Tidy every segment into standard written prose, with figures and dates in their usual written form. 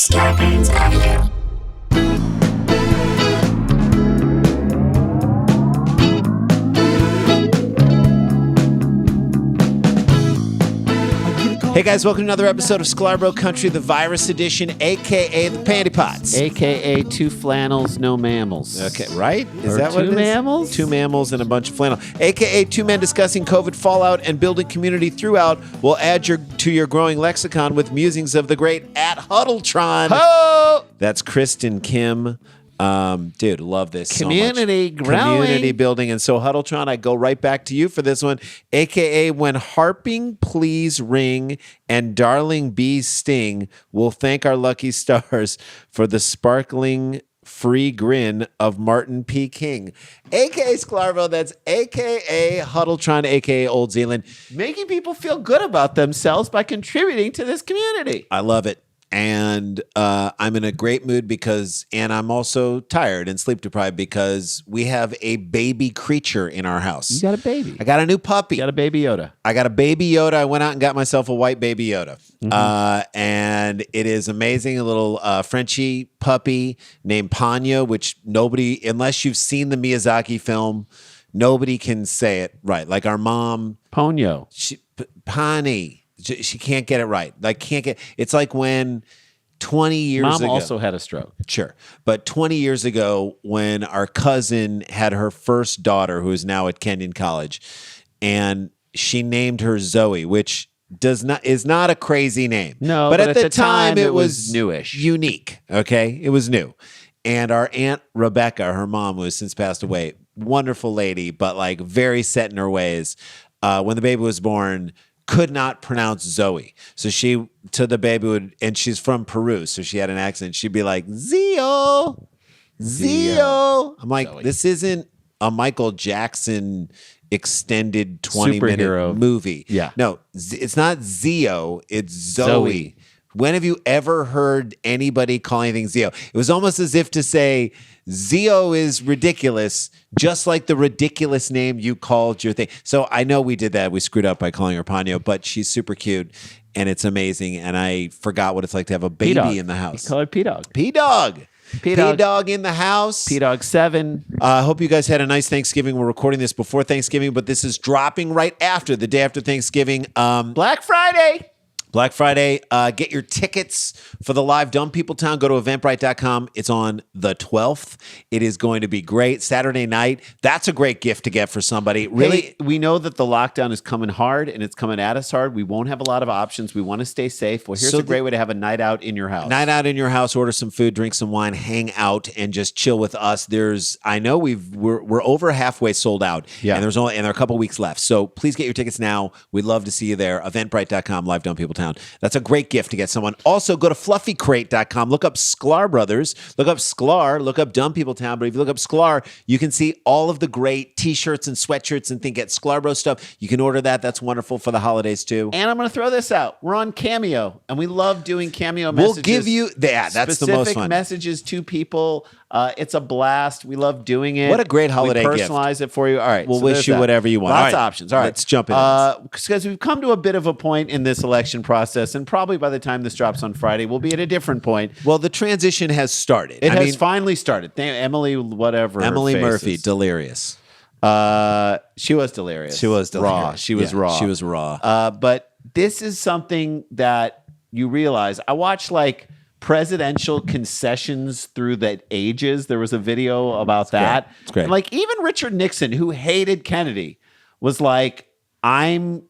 Scarpins Avenue. Hey guys, welcome to another episode of Sklar Country, the virus edition, aka the Panty Pots. AKA two flannels, no mammals. Okay, right? Is Or that what it two is? mammals? Two mammals and a bunch of flannel. AKA two men discussing COVID fallout and building community throughout. We'll add to your growing lexicon with musings of the great at Huddletron. Ho! That's Kristen Kim. Dude, love this Community so much. growing. Community building. And so, Huddletron, I go right back to you for this one, a.k.a. when harping please ring and darling bees sting, we'll thank our lucky stars for the sparkling free grin of Martin P. King, a.k.a. Sklarbo. That's a.k.a. Huddletron, a.k.a. Old Zealand. Making people feel good about themselves by contributing to this community. I love it. And I'm in a great mood and I'm also tired and sleep deprived because we have a baby creature in our house. You got a baby. I got a new puppy. You got a baby Yoda. I got a baby Yoda. I went out and got myself a white baby Yoda. And it is amazing. A little Frenchie puppy named Ponyo, which nobody, unless you've seen the Miyazaki film, nobody can say it right. Like our mom. Ponyo. Pani. She can't get it right. It's like when 20 years ago. Mom also had a stroke. Sure. But 20 years ago when our cousin had her first daughter, who is now at Kenyon College, and she named her Zoe, which is not a crazy name. No, but at the time it was newish. Unique. Okay. It was new. And our Aunt Rebecca, her mom, who has since passed away, wonderful lady, but like very set in her ways. When the baby was born, could not pronounce Zoe. So she, to the baby, and she's from Peru, so she had an accent. She'd be like, Zio. I'm like, Zoe. This isn't a Michael Jackson extended 20-minute Superhero movie. Yeah. No, it's not Zio, it's Zoe. When have you ever heard anybody call anything Zio? It was almost as if to say, Zio is ridiculous, just like the ridiculous name you called your thing. So I know we did that. We screwed up by calling her Ponyo, but she's super cute and it's amazing. And I forgot what it's like to have a baby P-Dog. in the house. You call her P-Dog. P-Dog. P-Dog. P-Dog in the house. P-Dog 7. I hope you guys had a nice Thanksgiving. We're recording this before Thanksgiving, but this is dropping right after, the day after Thanksgiving. Black Friday. Black Friday, get your tickets for the live Dumb People Town. Go to eventbrite.com. It's on the 12th. It is going to be great. Saturday night, that's a great gift to get for somebody. Really, Hey, we know that the lockdown is coming hard and it's coming at us hard. We won't have a lot of options. We want to stay safe. Well, here's a great way to have a night out in your house. Night out in your house, order some food, drink some wine, hang out, and just chill with us. I know we're over halfway sold out. Yeah. And there are a couple weeks left. So please get your tickets now. We'd love to see you there. Eventbrite.com, live Dumb People Town. That's a great gift to get someone. Also, go to fluffycrate.com. Look up Sklar Brothers. Look up Sklar. Look up Dumb People Town. But if you look up Sklar, you can see all of the great t-shirts and sweatshirts and get Sklar Bro stuff. You can order that. That's wonderful for the holidays too. And I'm going to throw this out. We're on Cameo, and we love doing Cameo messages. We'll give you that. That's the most fun. Messages to people. It's a blast. We love doing it. What a great holiday we personalize it for you. All right. We'll wish you whatever you want. Lots All right. of options. All right. Let's jump into this. Because we've come to a bit of a point in this election process, and probably by the time this drops on Friday, we'll be at a different point. Well, the transition has started. It has finally started. Emily Murphy, delirious. She was delirious. She was delirious. Raw. She was raw. She was raw. But this is something that you realize. I watched presidential concessions through the ages. There was a video about that. It's great. And even Richard Nixon, who hated Kennedy, was like, I'm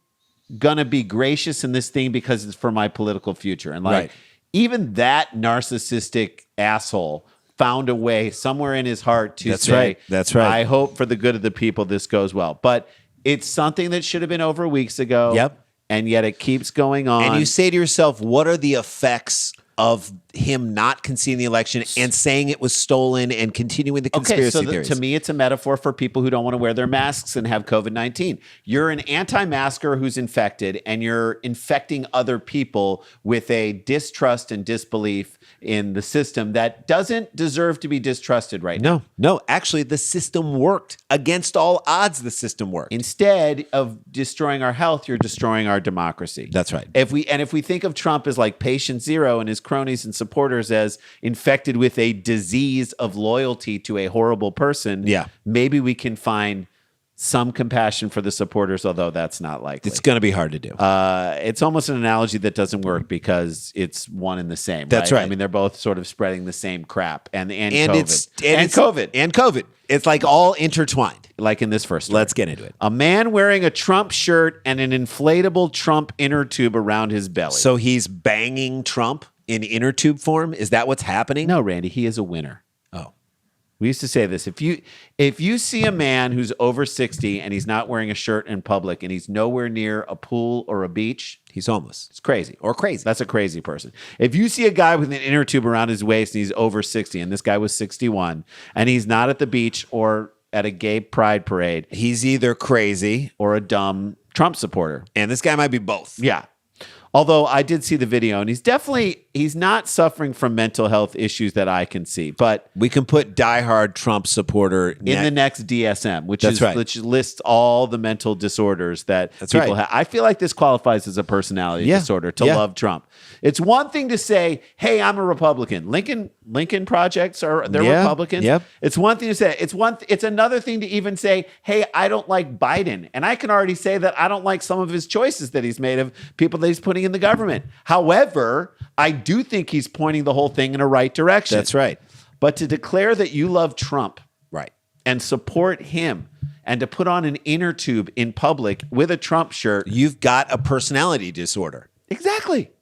gonna be gracious in this thing because it's for my political future. And Right. even that narcissistic asshole found a way somewhere in his heart to say, right. That's right. I hope for the good of the people this goes well. But it's something that should have been over weeks ago. Yep. And yet it keeps going on. And you say to yourself, what are the effects of him not conceding the election and saying it was stolen and continuing the conspiracy theories? To me, it's a metaphor for people who don't want to wear their masks and have COVID-19. You're an anti-masker who's infected, and you're infecting other people with a distrust and disbelief in the system that doesn't deserve to be distrusted right now. No, actually, the system worked. Against all odds, the system worked. Instead of destroying our health, you're destroying our democracy. That's right. If we think of Trump as like patient zero and his cronies, and supporters as infected with a disease of loyalty to a horrible person, maybe we can find some compassion for the supporters, although that's not likely. It's going to be hard to do. It's almost an analogy that doesn't work because it's one and the same. That's right. I mean, they're both sort of spreading the same crap and COVID. And COVID. It's like all intertwined. Like in this first story. Let's get into it. A man wearing a Trump shirt and an inflatable Trump inner tube around his belly. So he's banging Trump in inner tube form? Is that what's happening? No, Randy, he is a winner. Oh. We used to say this. If you see a man who's over 60 and he's not wearing a shirt in public and he's nowhere near a pool or a beach, he's homeless. It's crazy. Or crazy. That's a crazy person. If you see a guy with an inner tube around his waist and he's over 60, and this guy was 61, and he's not at the beach or at a gay pride parade, he's either crazy or a dumb Trump supporter. And this guy might be both. Yeah. Although I did see the video, and he's not suffering from mental health issues that I can see. But we can put diehard Trump supporter in the next DSM, which lists all the mental disorders that people have. I feel like this qualifies as a personality disorder to love Trump. It's one thing to say, "Hey, I'm a Republican." Lincoln projects they're Republicans. Yep. It's one thing to say. It's another thing to even say, "Hey, I don't like Biden," and I can already say that I don't like some of his choices that he's made of people that he's putting in the government. However, I do think he's pointing the whole thing in a right direction. That's right. But to declare that you love Trump, right, and support him, and to put on an inner tube in public with a Trump shirt, you've got a personality disorder. Exactly.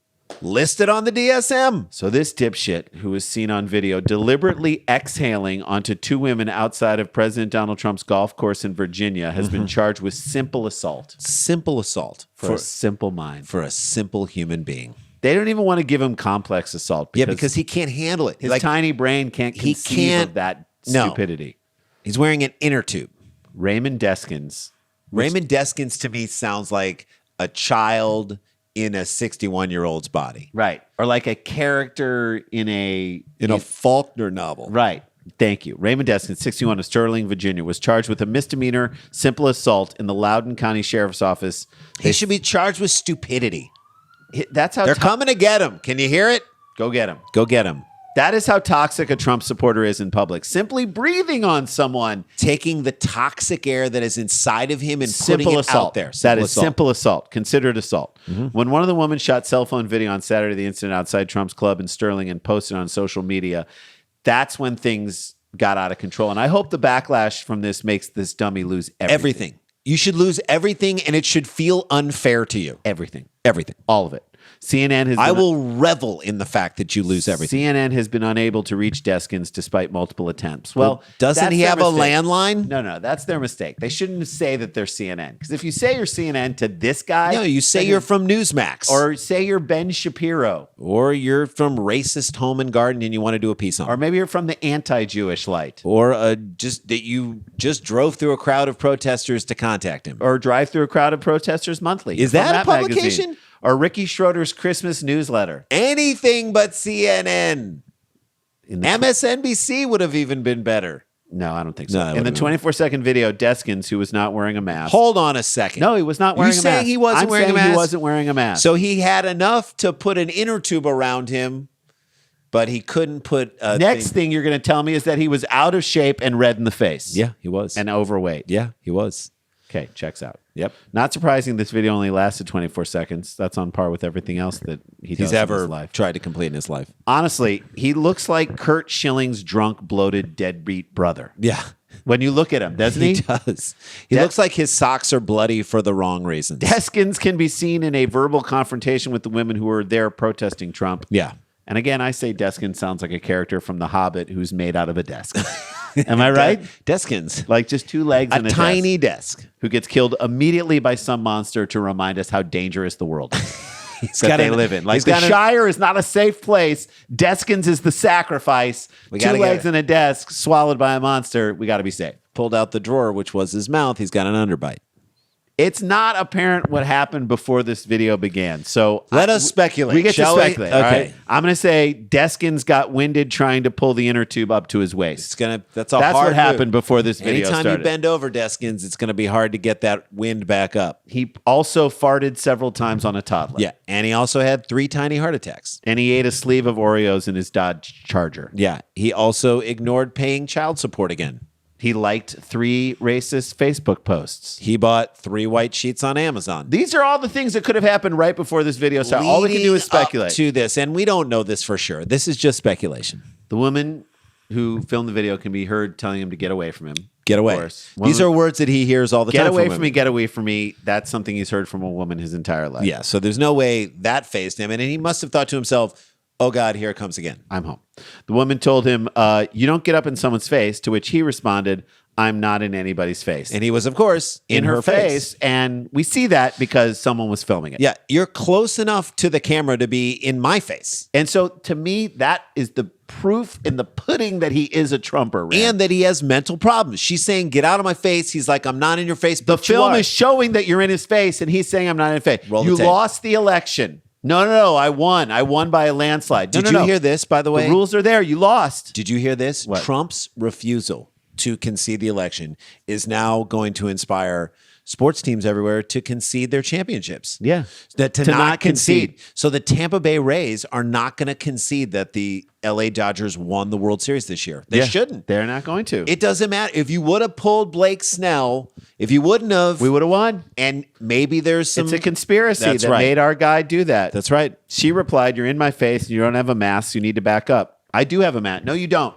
Listed on the DSM. So this dipshit, who was seen on video deliberately exhaling onto two women outside of President Donald Trump's golf course in Virginia, has been charged with simple assault. Simple assault. For a simple mind. For a simple human being. They don't even want to give him complex assault. Because he can't handle it. His tiny brain can't conceive of that stupidity. He's wearing an inner tube. Raymond Deskins. Raymond Deskins to me sounds like a child in a 61-year-old's body. Right. Or like a character in a Faulkner novel. Right. Thank you. Raymond Deskins, 61 of Sterling, Virginia, was charged with a misdemeanor simple assault in the Loudoun County Sheriff's Office. He should be charged with stupidity. That's how they're coming to get him. Can you hear it? Go get him. Go get him. That is how toxic a Trump supporter is in public. Simply breathing on someone. Taking the toxic air that is inside of him and putting it out there. That is simple assault. Considered assault. Mm-hmm. When one of the women shot cell phone video on Saturday of the incident outside Trump's club in Sterling and posted on social media, that's when things got out of control. And I hope the backlash from this makes this dummy lose everything. You should lose everything, and it should feel unfair to you. Everything. All of it. CNN has. I will revel in the fact that you lose everything. CNN has been unable to reach Deskins despite multiple attempts. Well, doesn't he have a landline? No, that's their mistake. They shouldn't say that they're CNN, because if you say you're CNN to this guy, no, you say you're from Newsmax, or say you're Ben Shapiro, or you're from Racist Home and Garden and you want to do a piece on, or maybe you're from the Anti-Jewish Light, or just that you just drove through a crowd of protesters to contact him, or drive through a crowd of protesters monthly. Is that a publication? Magazine. Or Ricky Schroeder's Christmas newsletter. Anything but CNN. MSNBC would have even been better. No, I don't think so. In the 24-second video, Deskins, who was not wearing a mask. Hold on a second. No, he was not wearing a mask. You're saying he wasn't wearing a mask? He wasn't wearing a mask. So he had enough to put an inner tube around him, but he couldn't put a Next thing you're going to tell me is that he was out of shape and red in the face. Yeah, he was. And overweight. Yeah, he was. Okay, checks out. Yep. Not surprising this video only lasted 24 seconds. That's on par with everything else that he's ever in his life. Tried to complete in his life. Honestly, he looks like Kurt Schilling's drunk, bloated, deadbeat brother. Yeah. When you look at him, doesn't he? He does. He looks like his socks are bloody for the wrong reasons. Deskins can be seen in a verbal confrontation with the women who were there protesting Trump. Yeah. And again, I say Deskins sounds like a character from The Hobbit who's made out of a desk. Am I right? Deskins. Like just two legs and a tiny desk. Who gets killed immediately by some monster to remind us how dangerous the world is that they live in. Like the Shire is not a safe place. Deskins is the sacrifice. Two legs and a desk swallowed by a monster. We got to be safe. Pulled out the drawer, which was his mouth. He's got an underbite. It's not apparent what happened before this video began. So Let us speculate, We get shall to we? speculate. All Okay. right? I'm going to say Deskins got winded trying to pull the inner tube up to his waist. That's That's hard what happened move. before this video Anytime started. you bend over, Deskins, it's going to be hard to get that wind back up. He also farted several times on a toddler. Yeah, and he also had 3 tiny heart attacks. And he ate a sleeve of Oreos in his Dodge Charger. Yeah, he also ignored paying child support again. He liked 3 racist Facebook posts. He bought 3 white sheets on Amazon. These are all the things that could have happened right before this video started. All we can do is Leading up speculate. to this, and we don't know this for sure. This is just speculation. The woman who filmed the video can be heard telling him to get away from him. Get away. Of course. These are words that he hears all the Get time. away from from women. me, get away from me. That's something he's heard from a woman his entire life. Yeah, so there's no way that phased him, and he must have thought to himself, "Oh God, here it comes again." I'm home. The woman told him, you don't get up in someone's face, to which he responded, I'm not in anybody's face. And he was, of course, in her face. And we see that because someone was filming it. Yeah, you're close enough to the camera to be in my face. And so to me, that is the proof in the pudding that he is a Trumper. Rand. And that he has mental problems. She's saying, "Get out of my face." He's like, "I'm not in your face." The But you film are. is showing that you're in his face, and he's saying, I'm not in his face. Roll the You tape. lost the election. No, I won. I won by a landslide. Did you hear this, by the way? The rules are there. You lost. Did you hear this? What? Trump's refusal to concede the election is now going to inspire sports teams everywhere to concede their championships. Yeah. That to, To not not concede. concede. So the Tampa Bay Rays are not going to concede that the LA Dodgers won the World Series this year. They shouldn't. They're not going to. It doesn't matter. If you would have pulled Blake Snell, if you wouldn't have, We would have won. and maybe there's some. It's a conspiracy That's that right. made our guy do that. That's right. She replied, you're in my face and you don't have a mask. You need to back up. I do have a mask. No, you don't.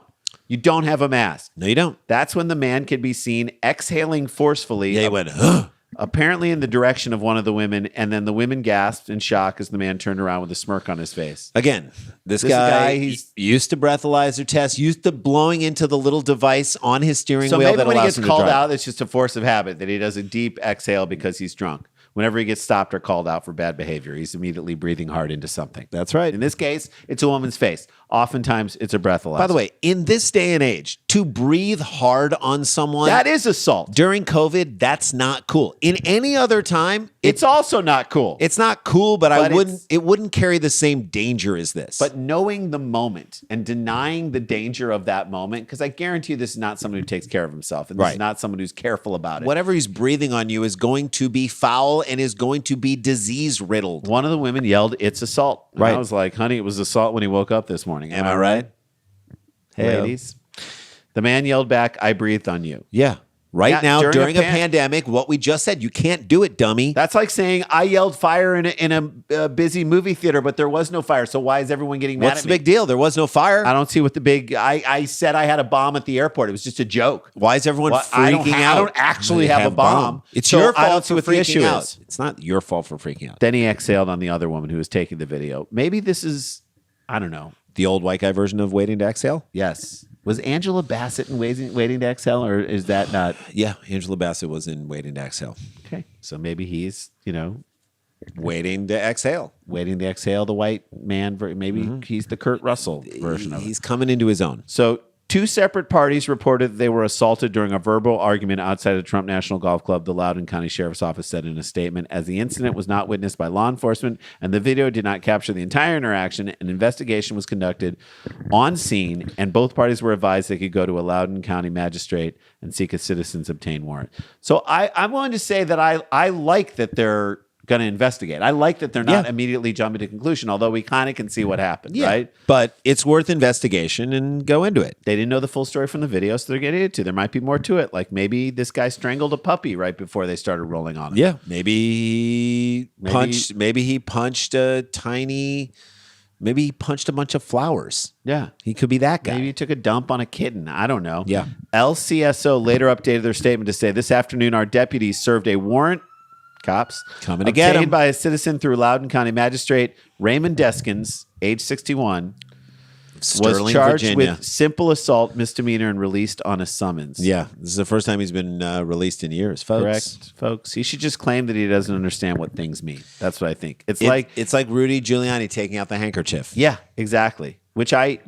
You don't have a mask. No, you don't. That's when the man could be seen exhaling forcefully. Yeah, he went, "Huh." Apparently in the direction of one of the women, and then the women gasped in shock as the man turned around with a smirk on his face. Again, this This guy, guy, he's used to breathalyzer tests, used to blowing into the little device on his steering So wheel maybe that when he allows gets him to called drive. out, it's just a force of habit that he does a deep exhale because he's drunk. Whenever he gets stopped or called out for bad behavior, he's immediately breathing hard into something. That's right. In this case, it's a woman's face. Oftentimes, it's a breathalyzer. By the way, in this day and age, to breathe hard on someone that is assault. during COVID, that's not cool. In any other time, It's also not cool. it's not cool, but But it wouldn't carry the same danger as this. But knowing the moment and denying the danger of that moment, because I guarantee you this is not someone who takes care of himself, and this is Right. not someone who's careful about it. whatever he's breathing on you is going to be foul and is going to be disease riddled. One of the women yelled, "It's assault!" And Right. I was like, "Honey, it was assault when he woke up this morning." Am I right? Hey, ladies. The man yelled back, "I breathed on you." Yeah. Right Yeah, now, during during a a pandemic, what we just said, you can't do it, dummy. That's like saying I yelled fire in a busy movie theater, but there was no fire. So why is everyone getting mad What's at the me? big deal? There was no fire. I don't see what the big. I said I had a bomb at the airport. It was just a joke. Why is everyone Well, freaking I don't out? I don't actually They have a bomb. It's So your I don't fault see for what the freaking issue out. is. It's not your fault for freaking out. Then he exhaled on the other woman who was taking the video. Maybe this is, I don't know. The old white guy version of waiting to exhale? Yes. Was Angela Bassett in Waiting to Exhale, or is that not? Yeah, Angela Bassett was in Waiting to Exhale. Okay. So maybe he's, Waiting to exhale. Waiting to Exhale, the white man. Maybe he's the Kurt Russell version of it. He's coming into his own. So, 2 separate parties reported that they were assaulted during a verbal argument outside of Trump National Golf Club, the Loudoun County Sheriff's Office said in a statement. As the incident was not witnessed by law enforcement and the video did not capture the entire interaction, an investigation was conducted on scene, and both parties were advised they could go to a Loudoun County magistrate and seek a citizen's obtained warrant. So, I'm willing to say that I like that they're going to investigate. I like that they're not immediately jumping to conclusion, although we kind of can see what happened, right? But it's worth investigation and go into it. They didn't know the full story from the video, so they're getting into it. There might be more to it. Like maybe this guy strangled a puppy right before they started rolling on him. Yeah. Maybe he punched a bunch of flowers. Yeah. He could be that guy. Maybe he took a dump on a kitten. I don't know. Yeah. LCSO later updated their statement to say, this afternoon, our deputies served a warrant, cops, Coming to get obtained him. by a citizen through Loudoun County Magistrate Raymond Deskins, age 61, Sterling, was charged Virginia. with simple assault misdemeanor and released on a summons. Yeah. This is the first time he's been released in years, folks. Correct, folks. He should just claim that he doesn't understand what things mean. That's what I think. It's It's like Rudy Giuliani taking out the handkerchief. yeah, exactly. Which I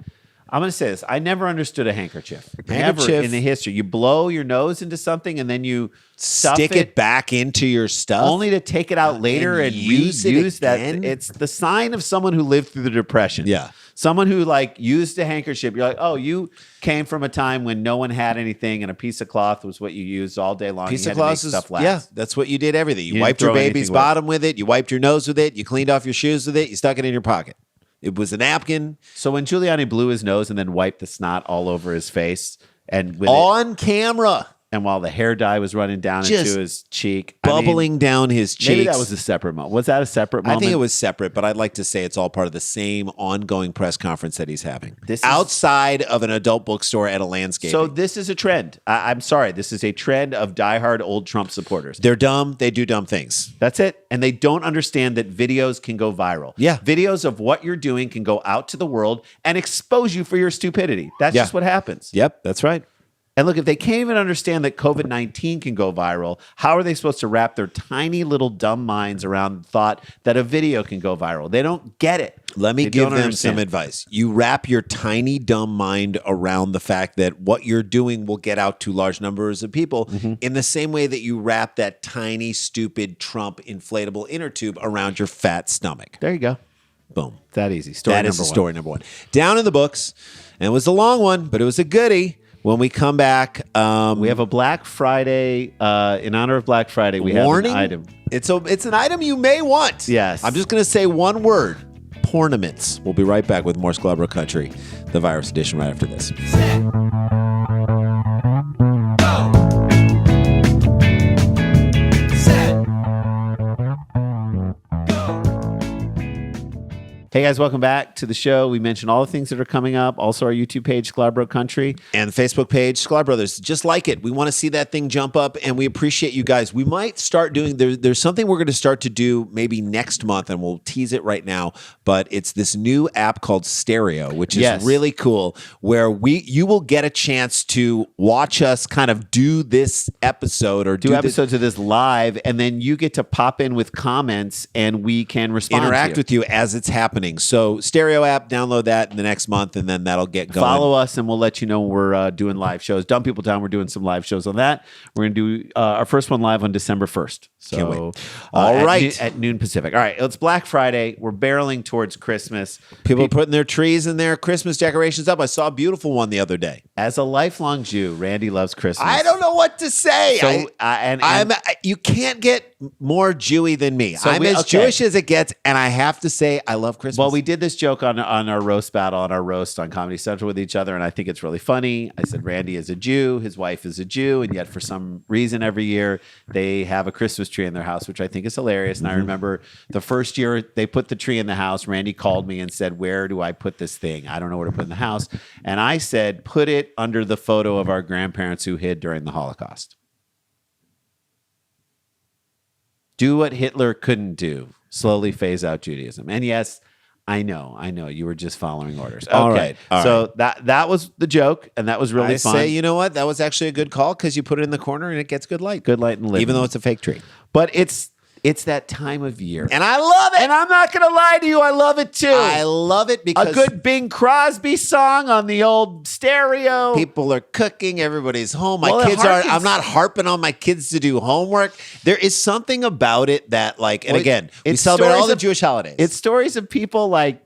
I'm going to say this. I never understood a handkerchief. Never Handkerchief. in the history. You blow your nose into something and then you Stick it back into your stuff. only to take it out later and use it reuse that. again? It's the sign of someone who lived through the Depression. Yeah. Someone who like used a handkerchief. You're like, oh, you came from a time when no one had anything and a piece of cloth was what you used all day long. Piece You of had to make cloth is stuff last. yeah. That's what you did. Everything. You didn't wiped your throw baby's anything away. bottom with it. You wiped your nose with it. You cleaned off your shoes with it. You stuck it in your pocket. It was a napkin So when Giuliani blew his nose and then wiped the snot all over his face and with it, on camera, and while the hair dye was running down Just into his cheek, I mean, bubbling down his cheeks. maybe that was a separate moment. Was that a separate I moment? think it was separate, but I'd like to say it's all part of the same ongoing press conference that he's having. This is- outside of an adult bookstore at a landscape. So this is a trend. I'm sorry. This is a trend of diehard old Trump supporters. They're dumb. They do dumb things. That's it. And they don't understand that videos can go viral. Yeah. Videos of what you're doing can go out to the world and expose you for your stupidity. That's Yeah. just what happens. Yep, that's right. And look, if they can't even understand that COVID-19 can go viral, how are they supposed to wrap their tiny little dumb minds around the thought that a video can go viral? They don't get it. Let me They give don't them understand. some advice. You wrap your tiny, dumb mind around the fact that what you're doing will get out to large numbers of people in the same way that you wrap that tiny, stupid Trump inflatable inner tube around your fat stomach. There you go. Boom. It's that easy. Story That number is the one. story number one. Down in the books, and it was a long one, but it was a goodie. When we come back, We have a Black Friday, in honor of Black Friday, we warning. have an item. It's an item you may want. Yes. I'm just going to say one word: Pornaments. We'll be right back with more Sklar Country, the virus edition, right after this. Hey guys, welcome back to the show. We mentioned all the things that are coming up. Also, our YouTube page, Sklar Country. And the Facebook page, Sklar Brothers. Just like it. We want to see that thing jump up, and we appreciate you guys. We might start doing, there's something we're going to start to do maybe next month, and we'll tease it right now, but it's this new app called Stereo, which is Yes. really cool, where you will get a chance to watch us kind of do this episode or Do this, episodes of this live, and then you get to pop in with comments, and we can respond. interact to you. with you as it's happening. So Stereo app, download that in the next month, and then that'll get going. Follow us, and we'll let you know when we're doing live shows. Dumb People Town, we're doing some live shows on that. We're going to do our first one live on December 1st. So, Can't wait. All at right. at noon Pacific. All right, it's Black Friday. We're barreling towards Christmas. People are putting their trees and their Christmas decorations up. I saw a beautiful one the other day. As a lifelong Jew, Randy loves Christmas. I don't know what to say. So, you can't get more Jewy than me. So I'm as Jewish as it gets, and I have to say I love Christmas. Well, we did this joke on our roast battle, on our roast on Comedy Central with each other, and I think it's really funny. I said Randy is a Jew, his wife is a Jew, and yet for some reason every year they have a Christmas tree in their house, which I think is hilarious. And I remember the first year they put the tree in the house, Randy called me and said, "Where do I put this thing? I don't know where to put it in the house." And I said, "Put it under the photo of our grandparents who hid during the Holocaust." Do what Hitler couldn't do. Slowly phase out Judaism. And yes, I know. You were just following orders. Okay. All right. So that was the joke, and that was really I fun. say, you know what? That was actually a good call because you put it in the corner and it gets good light. Good light and living. Even though it's a fake tree. But it's that time of year. And I love it. And I'm not going to lie to you. I love it too. I love it because a good Bing Crosby song on the old stereo. people are cooking, everybody's home. Well, it I'm harkens- not harping on my kids to do homework. There is something about it that, like, and Well, again, we it's celebrate all stories the of- Jewish holidays. It's stories of people like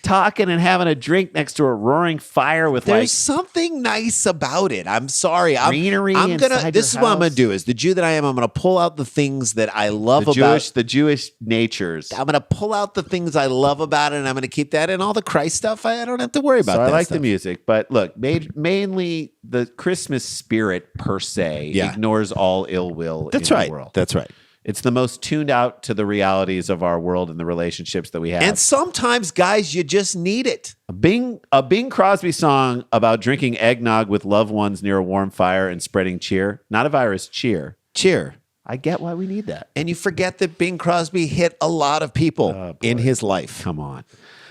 talking and having a drink next to a roaring fire with There's something nice about it. I'm sorry. Greenery I'm gonna. inside This is your what I'm gonna house. do. Is the Jew that I am, I'm gonna pull out the things that I love about. the Jewish natures. I'm gonna pull out the things I love about it, and I'm gonna keep that. And all the Christ stuff, I don't have to worry about. So I that like stuff. the music, but look, mainly the Christmas spirit per se Yeah. ignores all ill will That's in right. the world. That's right. It's the most tuned out to the realities of our world and the relationships that we have. And sometimes, guys, you just need it. A Bing Crosby song about drinking eggnog with loved ones near a warm fire and spreading cheer. Not a virus, cheer. Cheer. I get why we need that. And you forget that Bing Crosby hit a lot of people in his life. Come on.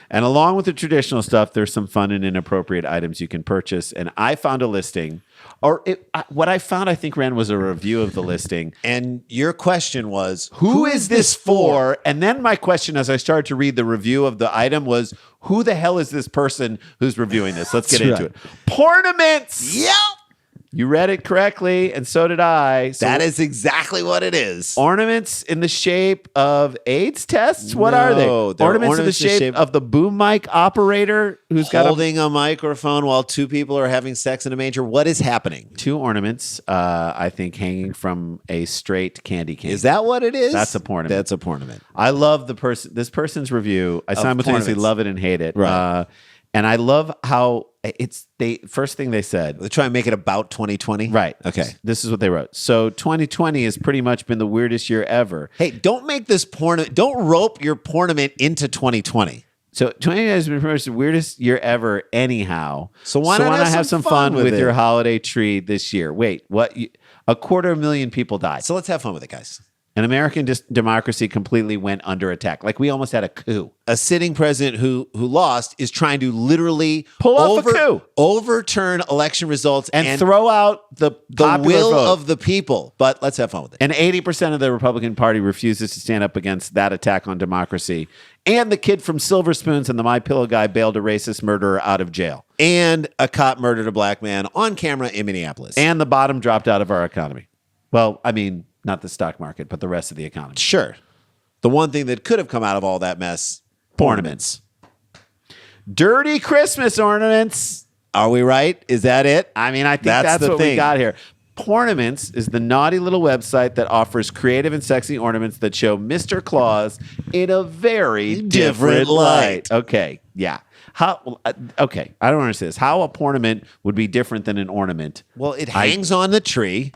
And along with the traditional stuff, there's some fun and inappropriate items you can purchase. And I found a listing, what I found, I think, Ren, was a review of the listing. And your question was, Who is this for? And then my question, as I started to read the review of the item, was, who the hell is this person who's reviewing this? Let's get into it. Pornaments. Yep. You read it correctly, and so did I. So That is exactly what it is. ornaments in the shape of AIDS tests? What are they? No, they're Ornaments in the shape of the boom mic operator who's got Holding a microphone while two people are having sex in a manger. What is happening? two ornaments, I think, hanging from a straight candy cane. Is that what it is? That's a pornament. That's a pornament. I love this person's review. I simultaneously Pornaments. love it and hate it. Right. And I love how first thing they said. They try and make it about 2020. Right. Okay. This is what they wrote. So 2020 has pretty much been the weirdest year ever. Hey, don't make this don't rope your pornament into 2020. So 2020 has been pretty much the weirdest year ever anyhow. So why not have some fun with it? your holiday tree this year? Wait, what? 250,000 people died. So let's have fun with it, guys. And American democracy completely went under attack. Like we almost had a coup. A sitting president who lost is trying to literally Pull off a coup. overturn election results And throw out the will vote. of the people. But let's have fun with it. And 80% of the Republican Party refuses to stand up against that attack on democracy. And the kid from Silver Spoons and the My Pillow guy bailed a racist murderer out of jail. And a cop murdered a black man on camera in Minneapolis. And the bottom dropped out of our economy. Well, I mean, not the stock market, but the rest of the economy. Sure. The one thing that could have come out of all that mess, Ornaments. Dirty Christmas ornaments. Are we right? Is that it? I mean, I think that's the what thing. we got here. Pornaments is the naughty little website that offers creative and sexy ornaments that show Mr. Claus in a very different light. Okay, yeah. Okay, I don't understand this. How a pornament would be different than an ornament? Well, it hangs on the tree.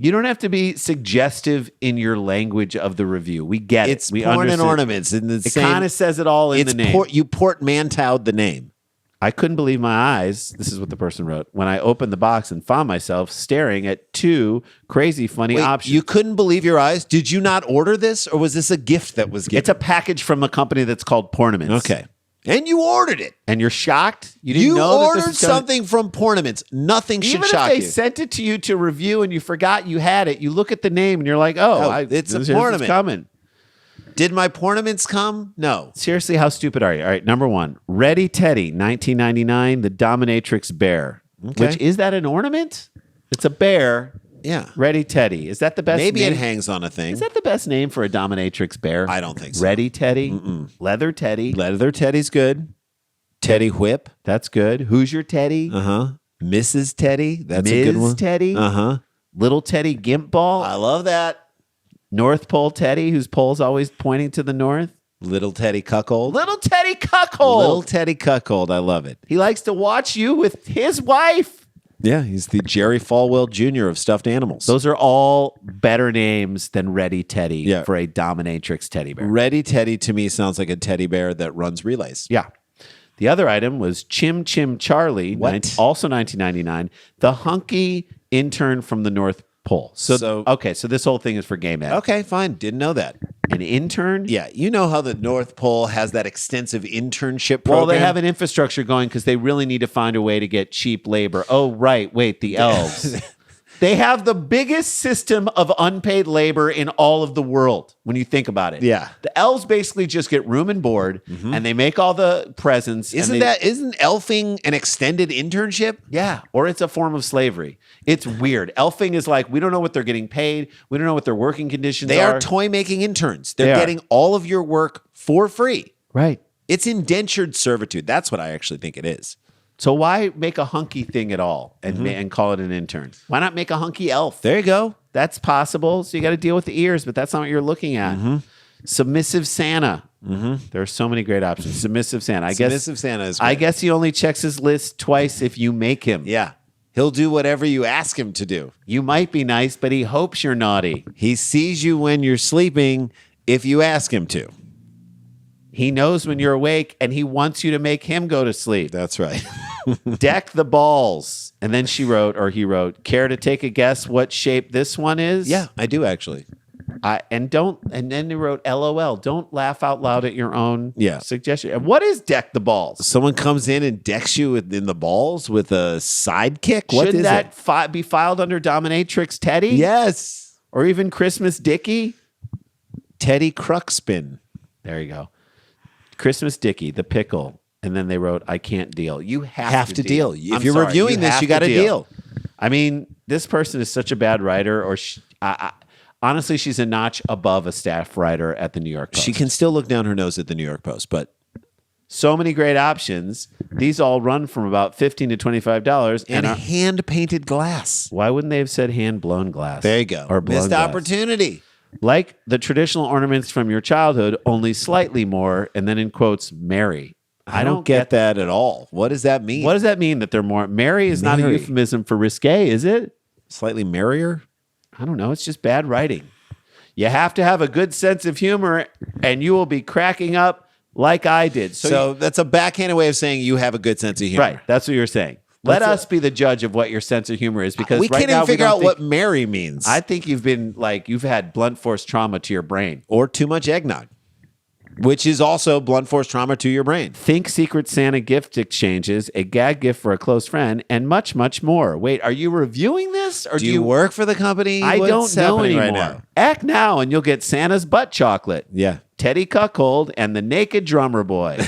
You don't have to be suggestive in your language of the review. We get It's it. We porn and understand. ornaments. In the It kind of says it all in the name. You portmanteaued the name. I couldn't believe my eyes. This is what the person wrote. When I opened the box and found myself staring at two crazy, funny Wait, options. you couldn't believe your eyes? Did you not order this, or was this a gift that was given? It's a package from a company that's called Pornaments. Okay. And you ordered it. And you're shocked? You didn't You know that ordered this is gonna- something from Pornaments. Nothing should Even shock if they you. sent it to you to review and you forgot you had it, you look at the name and you're like, It's a this is Pornament. coming. Did my Pornaments come? No. Seriously, how stupid are you? All right, number one, Ready Teddy, 1999, the Dominatrix bear. Okay. Which, is that an ornament? It's a bear. Yeah. Ready Teddy. Is that the best Maybe name? it hangs on a thing. Is that the best name for a dominatrix bear? I don't think so. Ready Teddy? Leather Teddy? Leather Teddy's good. Teddy Whip. That's good. Who's your Teddy? Uh-huh. Mrs. Teddy. That's Ms. a good one. Teddy? Uh-huh. Little Teddy Gimp Ball? I love that. North Pole Teddy, whose pole's always pointing to the north? Little Teddy Cuckold. Little Teddy Cuckold. Little Teddy Cuckold. I love it. He likes to watch you with his wife. Yeah, he's the Jerry Falwell Jr. of stuffed animals. Those are all better names than Ready Teddy Yeah. for a dominatrix teddy bear. Ready Teddy to me sounds like a teddy bear that runs relays. Yeah. The other item was Chim Chim Charlie, What? also 1999, the hunky intern from the North Pole. So this whole thing is for gay men. Okay, fine. Didn't know that. An intern? Yeah, you know how the North Pole has that extensive internship program? Well, they have an infrastructure going because they really need to find a way to get cheap labor. Oh, right. Wait, the elves. They have the biggest system of unpaid labor in all of the world when you think about it. Yeah. The elves basically just get room and board and they make all the presents. Isn't elfing an extended internship? Yeah, or it's a form of slavery. It's weird. Elfing is like, we don't know what they're getting paid. We don't know what their working conditions They are. are toy making interns. They're They are. getting all of your work for free. Right. It's indentured servitude. That's what I actually think it is. So why make a hunky thing at all and call it an intern? Why not make a hunky elf? There you go. That's possible. So you got to deal with the ears, but that's not what you're looking at. Submissive Santa. There are so many great options. Submissive Santa. Submissive Santa is great. I guess he only checks his list twice if you make him. Yeah. He'll do whatever you ask him to do. You might be nice, but he hopes you're naughty. He sees you when you're sleeping if you ask him to. He knows when you're awake, and he wants you to make him go to sleep. That's right. Deck the balls. And then he wrote, care to take a guess what shape this one is? Yeah, I do actually. And then they wrote LOL. Don't laugh out loud at your own suggestion. And what is deck the balls? Someone comes in and decks you in the balls with a sidekick? What Shouldn't is that be filed under Dominatrix Teddy? Yes. Or even Christmas Dickie? Teddy Cruckspin. There you go. Christmas Dickie, the pickle. And then they wrote, I can't deal. You have to deal. If you're reviewing this, you got to deal. I mean, this person is such a bad writer, or honestly, she's a notch above a staff writer at the New York Post. She can still look down her nose at the New York Post, but so many great options. These all run from about $15 to $25. And hand-painted glass. Why wouldn't they have said hand-blown glass? There you go. Or missed glass. Opportunity. Like the traditional ornaments from your childhood, only slightly more, and then in quotes, merry. I don't get that at all. What does that mean? What does that mean that they're more? Merry is not a euphemism for risque, is it? Slightly merrier? I don't know. It's just bad writing. You have to have a good sense of humor, and you will be cracking up like I did. So that's a backhanded way of saying you have a good sense of humor. Right. That's what you're saying. Let us be the judge of what your sense of humor is, because we can't even figure out what merry means. I think you've had blunt force trauma to your brain. Or too much eggnog, which is also blunt force trauma to your brain. Think Secret Santa gift exchanges, a gag gift for a close friend, and much, much more. Wait, are you reviewing this? Or do you work for the company? I don't know anymore. Right now? Act now and you'll get Santa's butt chocolate. Yeah. Teddy Cuckold and the naked drummer boy.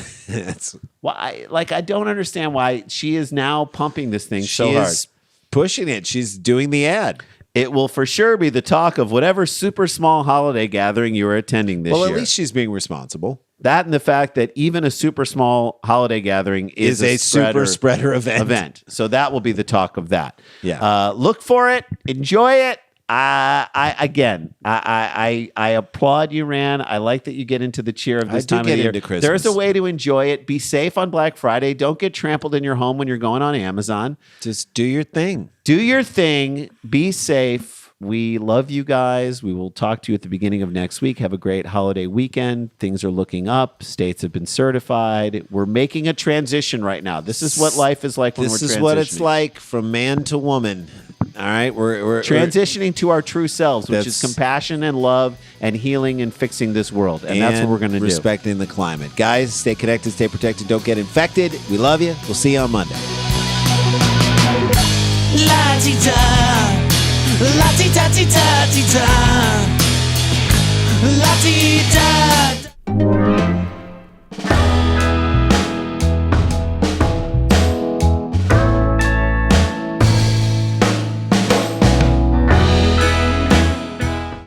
Why? I don't understand why she is now pumping this thing so hard. She's pushing it. She's doing the ad. It will for sure be the talk of whatever super small holiday gathering you are attending this year. Well, at least she's being responsible. That and the fact that even a super small holiday gathering is a super spreader event. So that will be the talk of that. Yeah. Look for it. Enjoy it. I applaud you, Ran. I like that you get into the cheer of this time of the year. Christmas. There's a way to enjoy it. Be safe on Black Friday. Don't get trampled in your home when you're going on Amazon. Just do your thing. Do your thing. Be safe. We love you guys. We will talk to you at the beginning of next week. Have a great holiday weekend. Things are looking up. States have been certified. We're making a transition right now. This is what life is like when we're transitioning. This is what it's like from man to woman. All right, we're transitioning to our true selves, which is compassion and love and healing and fixing this world. And that's what we're going to do. Respecting the climate. Guys, stay connected, stay protected, don't get infected. We love you. We'll see you on Monday. La-ti-da, la-ti-da-ti-da-ti-da, la-ti-da.